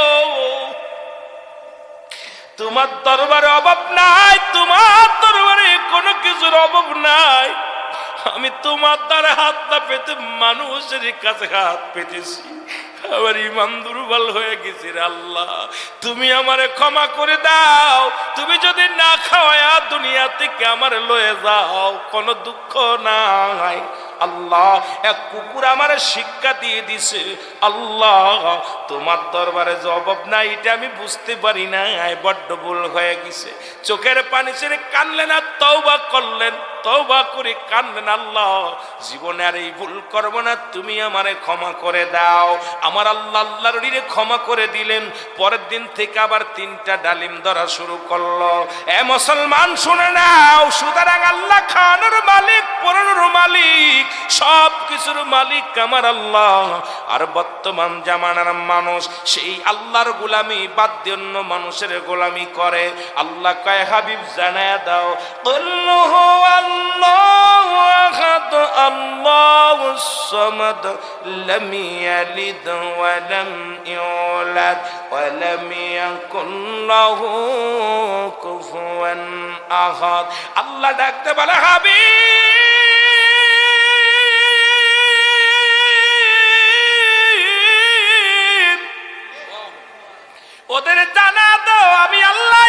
তোমার দরবারে অভাব নাই, তোমার দরবারে কোনো কিছুর অভাব নাই, আমি তোমার দ্বারা হাত না পেতে মানুষের কাছে হাত পেতেছি, আমার ইমান দুর্বল হয়ে গেছে রে আল্লাহ, তুমি আমারে ক্ষমা করে দাও। তুমি যদি না খাওয়ায়া দুনিয়া থেকে আমার লয়ে যাও, কোনো দুঃখ নাই। আল্লাহ, এক কুকুর আমারে শিক্ষা দিয়ে দিছে, আল্লাহ তোমার দরবারে জবাব নাই, এটা আমি বুঝতে পারি না, বড্ড ভুল হয়ে গেছে। চোখের পানি ছেড়ে কানলেন আর তওবা করলেন, তওবা করে কানলেন, আল্লাহ জীবনে আর এই ভুল করবো না, তুমি আমারে ক্ষমা করে দাও। আমার আল্লাহ আল্লাহর ঋণে ক্ষমা করে দিলেন। পরের দিন থেকে আবার 3টা ডালিম ধরা শুরু করলো। এ মুসলমান শুনে নাও, সুতরাং আল্লাহ খানোর মালিক, পরানোর মালিক, সব কিছুর মালিক আমার আল্লাহ। আর বর্তমান জামানার মানুষ সেই আল্লাহর গোলামি বাদ দিয়ে অন্য মানুষের গোলামি করে। আল্লাহ কয়, হাবিব জানায়া দাও, কুল্লুহু আল্লাহু আহাদ আল্লাহুস সামাদ লাম ইয়ালিদ ওয়া লাম ইউলাদ ওয়া লাম ইয়াকুল লাহু কুফুয়ান আহাদ। আল্লাহ ডাকতে বলে, হাবিব ওদের জানা দাও আমি আল্লাহ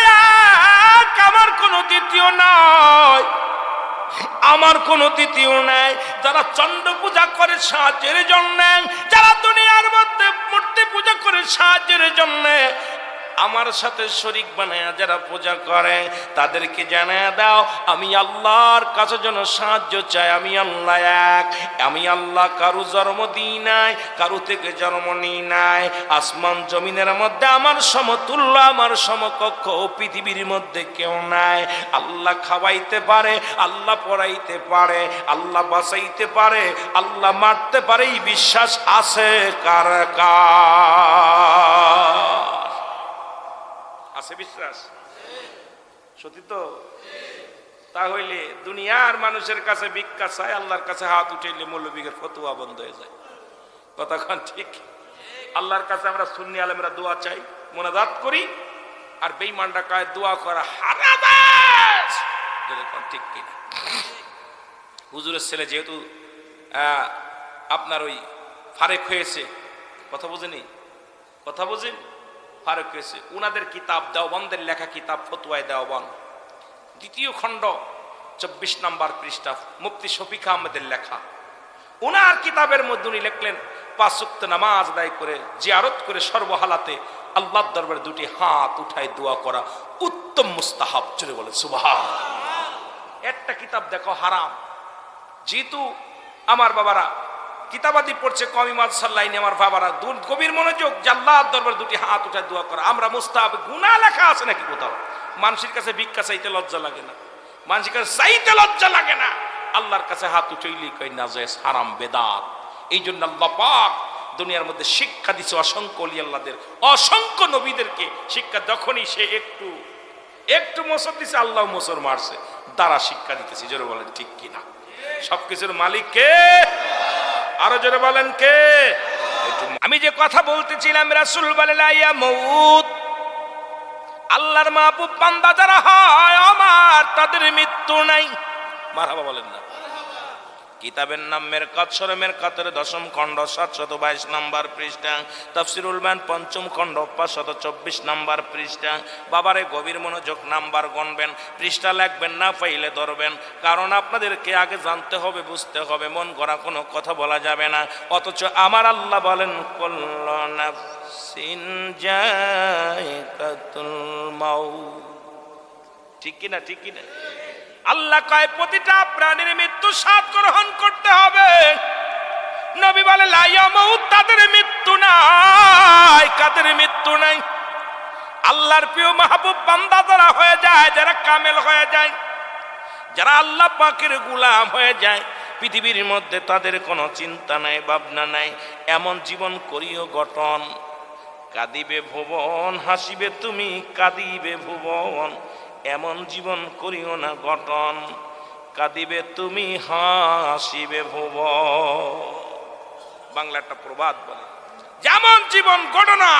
এক, আমার কোনো দ্বিতীয় নয়, আমার কোনো দ্বিতীয় নাই। যারা চন্ড পূজা করে সাহায্যের জন্য, যারা দুনিয়ার মধ্যে মূর্তি পূজা করে সাহায্যের জন্য, আমার সাথে শরীক বানায়া যারা পূজা করে, তাদেরকে জানায়া দাও আমি আল্লাহর কাছে যেন সাহায্য চাই, আমি আল্লাহ এক। আমি আল্লাহ কারু জন্ম দিই নাই, কারু থেকে জন্ম নিই নাই। আসমান জমিনের মধ্যে আমার সমতুল্য, আমার সমকক্ষ পৃথিবীর মধ্যে কেউ নাই। আল্লাহ খাওয়াইতে পারে, আল্লাহ পড়াইতে পারে, আল্লাহ বাঁচাইতে পারে, আল্লাহ মারতে পারে, এই বিশ্বাস আছে কার কার? আছে বিশ্বাস? সত্যি তো? তাহলে দুনিয়ার মানুষের কাছে ভিক্ষা চাই, আল্লাহর কাছে হাত উঠাইলে মৌলবীর ফতোয়া বন্ধ হয়ে যায়। কতক্ষণ ঠিক? আল্লাহর কাছে আমরা সুন্নি আলেমরা দোয়া চাই, মোনাজাত করি, আর বেঈমানরা কয় দোয়া করা হারাম। ঠিক কিনা? হুজুরের ছেলে যেহেতু আপনার ওই ফারেক হয়েছে, কথা বোঝেনি? কথা বোঝেন? ফারুক হয়েছে, উনাদের কিতাব দেওবন্দের লেখা কিতাব ফতোয়ায়ে দেওবন্দ 2য় খণ্ড 24 নম্বর পৃষ্ঠা, মুফতি শফিক আহমেদের লেখা। উনার কিতাবের মধ্যে উনি লিখলেন 5 ওয়াক্ত নামাজ আদায় করে, জিয়ারত করে, সর্বহালাতে আল্লাহর দরবারে 2টি হাত উঠায় দোয়া করা উত্তম মুস্তাহাব। চলে বলে সুবহানাল্লাহ। একটা কিতাব দেখো হারাম। যেহেতু আমার বাবারা কিতাবাদি পড়ছে, কমি মাদ্রাসার লাইনে আমার বাবারা গভীর মনোযোগ, যে আল্লাহর দরবারে 2টি হাত উঠায় দোয়া করা। আমরা মুস্তাহাব, গুনাহ লেখা আছে নাকি কোথাও? মানুষের কাছে ভিক্ষা চাইতে লজ্জা লাগে না, মানুষের কাছে চাইতে লজ্জা লাগে না, আল্লাহর কাছে হাত উঠাইলেই কই নাজায়েজ, হারাম, বেদাত। এই জন্য আল্লাহ পাক দুনিয়ার মধ্যে শিক্ষা দিচ্ছে অসংখ্য ওলি আল্লাহদের, অসংখ্য নবীদেরকে শিক্ষা। যখনই সে একটু মোসর দিছে, আল্লাহ মোসর মারছে, দ্বারা শিক্ষা দিতেছে। জোরে বলেন ঠিক কিনা? সবকিছুর মালিক কে? আরো জোরে বলেন কে? আমি যে কথা বলতেছিলাম, রাসূল বলে লা ইয়ামুত, আল্লাহর মাহবুব বান্দা যারা হয় আমার, তাদের মৃত্যু নাই। মারহাবা বলেন না? কিতাবের নাম মেরকাত, সূরা মেরকাতের 10ম খণ্ড 722 নম্বর পৃষ্ঠা, তাফসীরুল বায়ান 5ম খণ্ড 524 নম্বর পৃষ্ঠা। বাবারে গভীর মনোযোগ, নাম্বার গণবেন, পৃষ্ঠা লিখবেন, না পাইলে ধরবেন, কারণ আপনাদেরকে আগে জানতে হবে, বুঝতে হবে, মন গড়া কোনো কথা বলা যাবে না। অথচ আমার আল্লাহ বলেন কুল্লু নাফসিন যায়িকাতুল মাউত। ঠিক কিনা? ঠিক কিনা? আল্লাহ কয় প্রতিটা প্রাণীর মৃত্যু স্বাদ গ্রহণ করতে হবে। নবী বলে লা ইয়ামুত, তাদের মৃত্যু নাই। কাদের মৃত্যু নাই? আল্লাহর প্রিয় মাহবুব বান্দা যারা হয়ে যায়, যারা কামেল হয়ে যায়, যারা আল্লাহ পাকের গোলাম হয়ে যায়, পৃথিবীর মধ্যে তাদের কোনো চিন্তা নাই, ভাবনা নাই। এমন জীবন করিও গঠন, কাঁদিবে ভুবন, হাসিবে তুমি, কাঁদিবে ভুবন। এমন জীবন করিও না গঠন, কাঁদিবে তুমি, হাসিবে ভুবন। বাংলা একটা প্রবাদ বলে, যেমন জীবন গড়ো না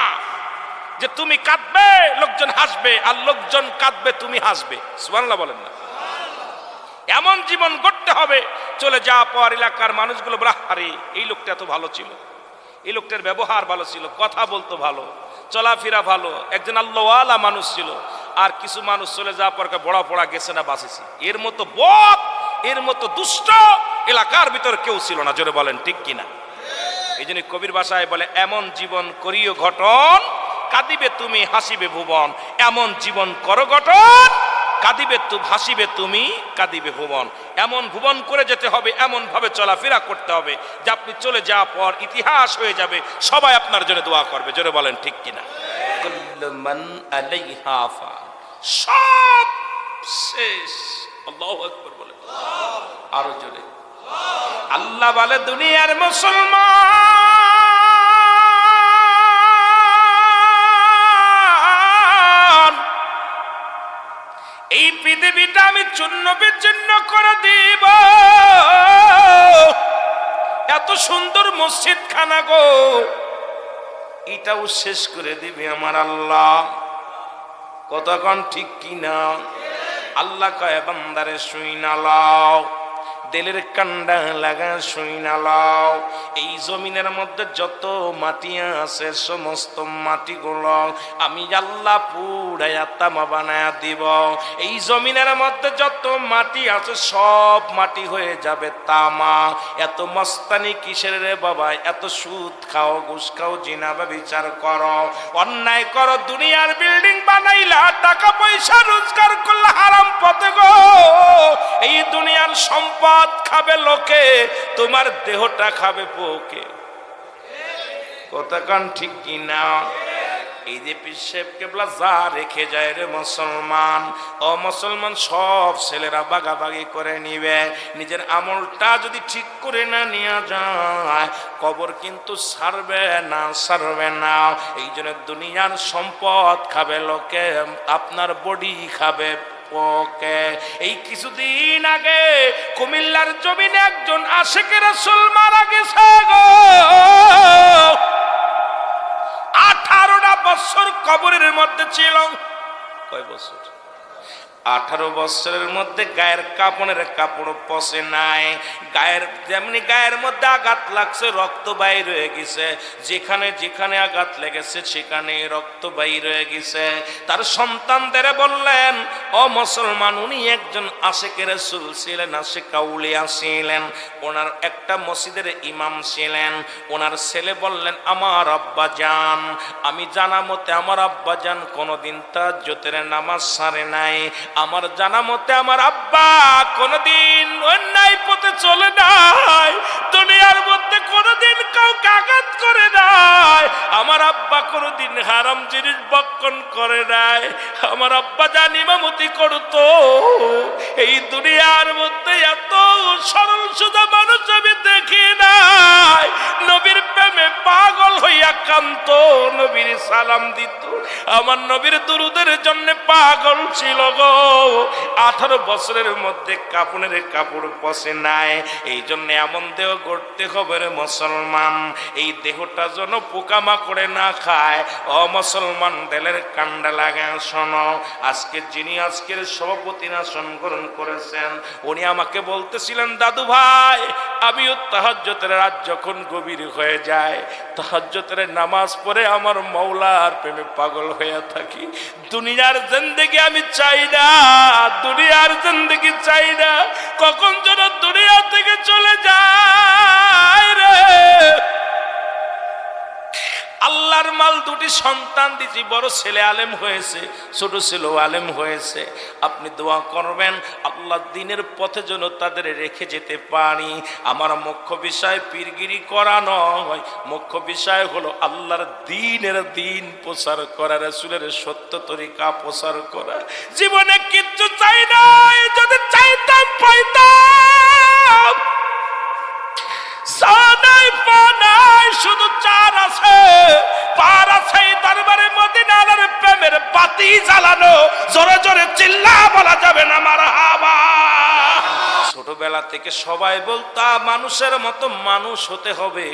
যে তুমি কাঁদবে, লোকজন হাসবে, আর লোকজন কাঁদবে, তুমি হাসবে। সুবহানাল্লাহ বলেন না? এমন জীবন গড়তে হবে, চলে যাওয়া পর এলাকার মানুষগুলো বলে আরে এই লোকটা এত ভালো ছিল, এই লোকটার ব্যবহার ভালো ছিল, কথা বলতো ভালো, চলাফেরা ভালো, একজন আল্লাহওয়ালা মানুষ ছিল। আর কিছু মানুষ চলে যাওয়ার পর বড় পড়া গেছে না বাঁচেছি, এর মতো বদ, এর মতো দুষ্ট এলাকার ভিতর কেউ ছিল না। জোরে বলেন ঠিক কিনা? এই জন্য কবির ভাষায় বলে, এমন জীবন করিও গঠন, কাঁদিবে তুমি হাসিবে ভুবন। এমন জীবন করো গঠন, কাঁদিবে হাসিবে তুমি, কাঁদিবে ভুবন। এমন ভুবন করে যেতে হবে, এমন ভাবে চলাফেরা করতে হবে যে আপনি চলে যাওয়ার পর ইতিহাস হয়ে যাবে, সবাই আপনার জন্য দোয়া করবে। জোরে বলেন ঠিক কিনা? কুল্লু মান আলাইহা ফান, সব শেষ। আল্লাহু আকবার বলে, আরো জোরে। আল্লাহ বলে, দুনিয়ার মুসলমান, এই পৃথিবীটা আমি চূর্ণ বিচ্ছিন্ন করে দিব। এত সুন্দর মসজিদ খানা গো, এটাও শেষ করে দিবে আমার আল্লাহ। কতক্ষণ ঠিক কিনা? আল্লাহ কয়, বান্দারে শুই না লাও, দিলের কান্ডা লাগা শুই না লাও। এই জমিনের মধ্যে যত মাটি আছে, সমস্ত মাটিগুলো আমি আল্লাহ পুড়াইয়া তামা বানায়া দিব। এই জমিনের মধ্যে যত মাটি আছে, সব মাটি হয়ে যাবে তামা। এত মস্তানি কিসের রে বাবা? এত সুদ খাও, ঘুষ খাও, জিনা ব্যভিচার করো, অন্যায় করো, দুনিয়ার বিল্ডিং বানাইলা, টাকা পয়সা রোজগার করলে হারাম পথে গো। এই দুনিয়ার সম্পদ খাবে লোকে, তোমার দেহটা খাবে পোকে। কতক্ষণ ঠিক কিনা? এই যে পীর সাহেব কেবলা যা রেখে যায় রে মুসলমান, ও মুসলমান, সব ছেলেরা বাগাবাগি করে নিবে। নিজের আমলটা যদি ঠিক করে না নিয়ে যায়, কবর কিন্তু ছাড়বে না, ছাড়বে না। এই জন্য দুনিয়ার সম্পদ খাবে লোকে, আপনার বডি খাবে ওকে। এই কিছুদিন আগে কুমিল্লার জমিনে একজন আশিকে রাসূল মারা গেছে গো। 18টা বছর কবরের মধ্যে ছিল। কয় বছর? 18 বছরের মধ্যে গায়ের কাপড়ের কাপড় পচে নাই। গায়ের যেমনি গায়ের মধ্যে আঘাত লাগছে, রক্ত বাইর হয়ে গেছে। যেখানে যেখানে আঘাত লেগেছে সেখানে রক্ত বাইর হয়ে গেছে। তার সন্তানদের বললেন, ও মুসলমান, উনি একজন আশিকে রাসূল ছিলেন, আশিক আউলিয়া ছিলেন, ওনার একটা মসজিদের ইমাম ছিলেন। ওনার ছেলে বললেন, আমার আব্বা জান, আমি জানা মতে আমার আব্বা জান কোনোদিন তাহাজ্জুদের নামাজ ছাড়ে নাই। আমার জানা মতে আমার আব্বা কোনদিন অন্যায় পথে চলে নাই, দুনিয়ার মধ্যে কোনদিন কাউকে আঘাত করে নাই। আমার আব্বা কোনদিন হারাম জিনিস ভক্ষণ করে নাই। আমার আব্বা জান ইমামতি করতো। এই দুনিয়ার মধ্যে এত সরল সোজা মানুষ আমি দেখি নাই। নবীর প্রেমে পাগল হইয়া কান্ত, নবীর সালাম দিত, আমার নবীর দুরুদের জন্য পাগল ছিল গো। 18 বছরের মধ্যে কাপড়ের কাপড় পচে নাই। এই জন্য এমন দেহ গড়তে হবে রে মুসলমান, এই দেহটা যেন পোকামাকড়ে না খায়। ও মুসলমান, দিলের কান্ডা লাগা শোনো। আজকে যিনি আজকের সভাপতি আসন গ্রহণ করেছেন, উনি আমাকে বলতেছিলেন, দাদু ভাই, আমিও তাহাজ্জুদের রাত যখন গভীর হয়ে যায়, তাহাজ্জুদের নামাজ পড়ে আমার মওলার প্রেমে পাগল হয়ে থাকি। দুনিয়ার জিন্দেগি আমি চাই না, দুনিয়ার জিন্দেগি চাই না। কখন যেন দুনিয়া থেকে চলে যায় রে। আল্লাহর মাল দুটি সন্তান দিছি, বড় ছেলে আলেম হয়েছে, ছোট ছেলেও আলেম হয়েছে। আপনি দোয়া করবেন আল্লাহ দিনের পথে যেন তাদের রেখে যেতে পারি। আমার মুখ্য বিষয় পীরগিরি করা নয়, মুখ্য বিষয় হলো আল্লাহর দিনের দিন প্রচার করা, রাসূলের সত্য তরিকা প্রচার করা। জীবনে কিচ্ছু চাই নাই, যদি চাইতাম পাইতাম। সানাই পানাই শুধু চার আছে, পার আছে দরবারে মদিনার প্রেমের বাতি জ্বালানো। জোরে জোরে চিল্লা বলা যাবে না মারহাবা। ছোটবেলা থেকে সবাই বলতা মানুষের মতো মানুষ হতে হবে,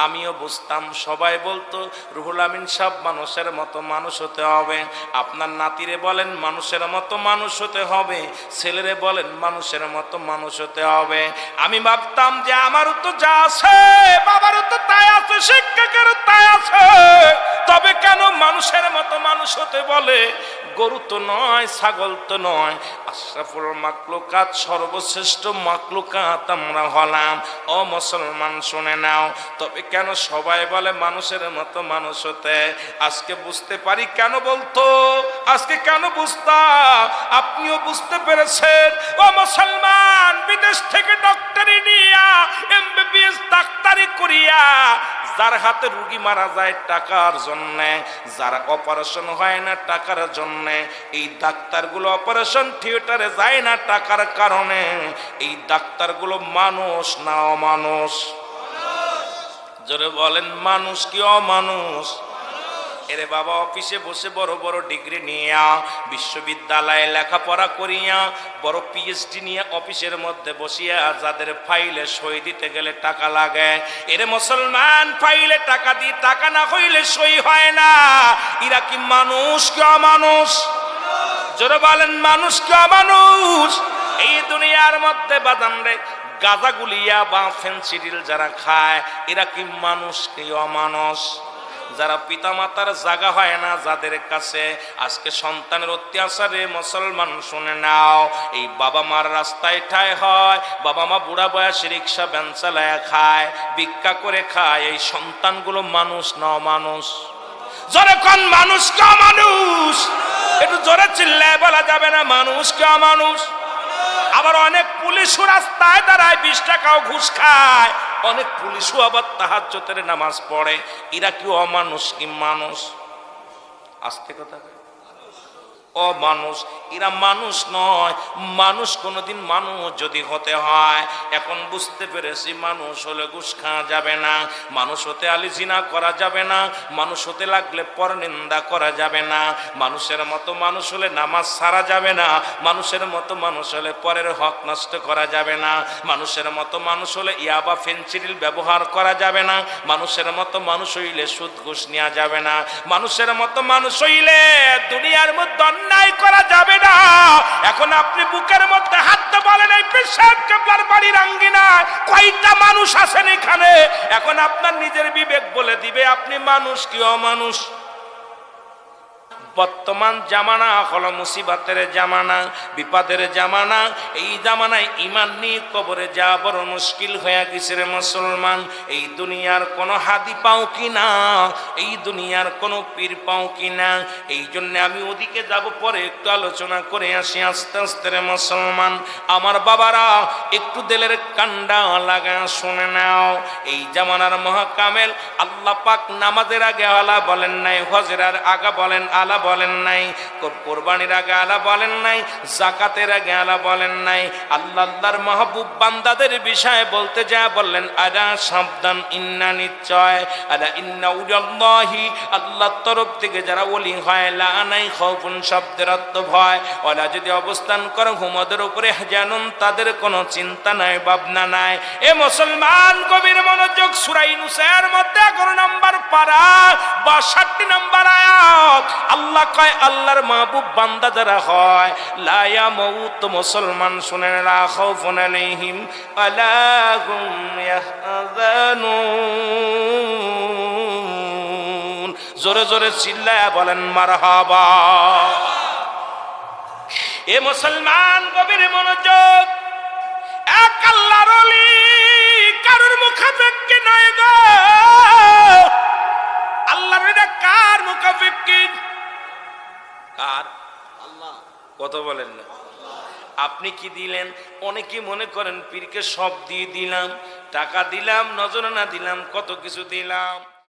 আমিও বুঝতাম, সবাই বলতো রুহুল আমিন সাহেব মানুষের মতো মানুষ হতে হবে। আপনার নাতিরে বলেন মানুষের মতো মানুষ হতে হবে, ছেলেরে বলেন মানুষের মতো মানুষ হতে হবে। আমি ভাবতাম যে আমারও তো যা আছে, বাবারও তো তাই আছে, শিক্ষকেরও তাই আছে, তবে কেন মানুষের মতো মানুষ হতে বলে? গরু তো নয়, ছাগল তো নয়, আশরাফুল মাকলুকাত, সর্বশ্রেষ্ঠ মাকলুকাত আমরা হলাম। ও মুসলমান শুনে নাও, তবে কেন সবাই বলে মানুষের মতো মানুষ হতে? আজকে বুঝতে পারি কেন বলতো, আজকে কেন বুঝতাম। আপনিও বুঝতে পেরেছেন। ও মুসলমান, বিদেশ থেকে ডক্টরি নিয়া এমবিবিএস ডাক্তারি করিয়া যার হাতে রুগী মারা যায় টাকার জন্যে, যারা অপারেশন হয় না টাকার জন্যে, এই ডাক্তারগুলো অপারেশন থিয়েটারে যায় না টাকার কারণে। এই ডাক্তারগুলো মানুষ না অমানুষ? জোরে বলেন, মানুষ কি অমানুষ? এরে বাবা, অফিসে বসে বড় বড় ডিগ্রি নিয়া, বিশ্ববিদ্যালয়ে লেখাপড়া করিয়া, বড় পিএইচডি নিয়ে অফিসের মধ্যে বসিয়া যাদের ফাইলে সই দিতে গেলে টাকা লাগে, এরে মুসলমান, ফাইলে টাকা দিয়ে টাকা না হইলে সই হয় না। এরা কি মানুষ কি অমানুষ? জোরে বলেন, মানুষ কি অমানুষ? এই দুনিয়ার মধ্যে বাদাম রে গাঁজা গুলিয়া বা ফেন্সিডিল যারা খায়, এরা কি মানুষ কি অমানুষ? যারা পিতামাতার জায়গা হয় না যাদের কাছে, আজকে সন্তানের অত্যাচারে মুসলমান শুনে নাও, এই বাবা মার রাস্তায় ঠায় হয়, বাবা মা বুড়া বয়সে রিক্সা ভ্যান চালায় খায়, ভিক্ষা করে খায়, এই সন্তানগুলো মানুষ না অমানুষ? জোরে কোন মানুষ কে অমানুষ? একটু জোরে চিল্লায় বলা যাবে না মানুষ কে অমানুষ? আবার অনেক পুলিশও রাস্তায় দাঁড়ায় 20 টাকাও ঘুষ খায়, অনেক পুলিশও আবার তাহাজ্জুদের নামাজ পড়ে। এরা কি অমানুষ কি মানুষ? আস্তে কথা, অমানুষ। এরা মানুষ নয়। মানুষ কোনোদিন মানুষ যদি হতে হয়, এখন বুঝতে পেরেছি মানুষ হলে ঘুষ খাওয়া যাবে না, মানুষ হতে আলিজিনা করা যাবে না, মানুষ হতে লাগলে পরনিন্দা করা যাবে না, মানুষের মতো মানুষ হলে নামাজ ছাড়া যাবে না, মানুষের মতো মানুষ হলে পরের হক নষ্ট করা যাবে না, মানুষের মতো মানুষ হলে ইয়াবা ফেন্সিডিল ব্যবহার করা যাবে না, মানুষের মতো মানুষ হইলে সুদ ঘুষ নেওয়া যাবে না, মানুষের মতো মানুষ হইলে দুনিয়ার মধ্যে অন্যায় করা যাবে না। এখন আপনি বুকের মধ্যে হাত দিয়ে বলেন, এই পেশাব কেবলার বাড়ির আঙ্গিনায় কয়টা মানুষ আছেন এখানে? এখন আপনার নিজের বিবেক বলে দিবে আপনি মানুষ কি অমানুষ। বর্তমান জামানা হলো মুসিবতের জামানা, বিপদের জামানা। এই জামানায় ইমান নিয়ে কবরে যাওয়া বড় মুশকিল হয়ে গেছে রে মুসলমান। এই দুনিয়ার কোনো হাদি পাও কিনা, এই দুনিয়ার কোনো পীর পাও কিনা। এই জন্য আমি ওদিকে যাব, পরে একটু আলোচনা করে আসি আস্তে আস্তে রে মুসলমান। আমার বাবারা, একটু দিলের কান্ডা লাগা শুনে নাও। এই জামানার মহাকামেল আল্লাহ পাক নামাজের আগে আলা বলেন নাই, হজের আগে বলেন আলা বলেন নাই, কোরবানির আগে আলা বলেন নাই, যাকাতের আগে আলা বলেন নাই। আল্লাহর মাহবুব বান্দাদের বিষয়ে বলতে যা বললেন, আলা সাবধান, ইন্না নিশ্চয়, আলা ইন্না উলিয়াল্লাহি, আল্লাহর তরফ থেকে যারা ওলি হয়, লা নাই খাউফুন শব্দের অর্থ ভয়, ওলা যদি অবস্থান করে হুমদের উপরে জানুন, তাদের কোনো চিন্তা নাই, ভাবনা নাই। এ মুসলমান, গভীর মনোযোগ। সূরা ইউনূসের মধ্যে 11 নম্বর পারা 62 নম্বর আয়াত, আল্লাহ কয় আল্লাহর মাহবুব বান্দা যারা হয়, লা ইয়ামুত, মুসলমান শুনেন, লা খাউফুন আলাইহিম ওয়ালা হুম ইয়াহজানুন। জোরে জোরে চিল্লায়া বলেন মারহাবা। এ মুসলমান, গভীর মনোযোগ। এক আল্লাহর ওলি, কারোর মুখাপেক্ষী নয় গো। আল্লাহর এটা কার মুখাপেক্ষী? কার? আল্লাহ। কত বলেন না? আপনি কি দিলেন? অনেকে মনে করেন পীরকে সব দিয়ে দিলাম, টাকা দিলাম, নজরানা দিলাম, কত কিছু দিলাম।